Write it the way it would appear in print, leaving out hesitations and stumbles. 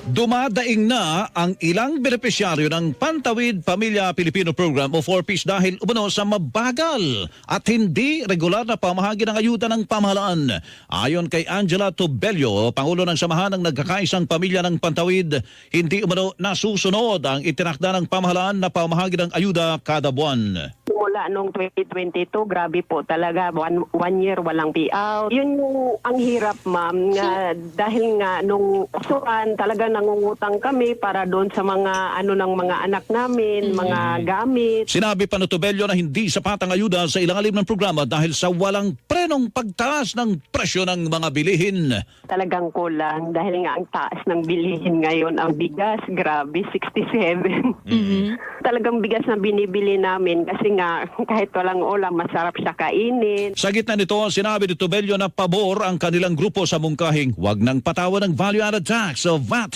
Dumadaing na ang ilang benepisyaryo ng Pantawid Pamilya Pilipino Program o 4Ps dahil umano sa mabagal at hindi regular na pamahagi ng ayuda ng pamahalaan. Ayon kay Angela Tobello, Pangulo ng Samahan ng Nagkakaisang Pamilya ng Pantawid, hindi umano nasusunod ang itinakda ng pamahalaan na pamahagi ng ayuda kada buwan. Mula noong 2022, grabe po talaga. One year walang payout. Yun yung ang hirap, ma'am. Dahil nga nung usuan, talaga nangungutang kami para doon sa mga ng mga anak namin, mga gamit. Sinabi pa ni Tobello na hindi sapat ang ayuda sa ilalim ng programa dahil sa walang prenong pagtaas ng presyo ng mga bilihin. Talagang kulang dahil nga ang taas ng bilihin ngayon. Ang bigas, grabe, 67. Talagang bigas na binibili namin kasi nga kahit walang ulam, masarap siya kainin. Sa gitna nito, sinabi ni Tobello na pabor ang kanilang grupo sa mungkahing wag nang patawan ng value-added tax o VAT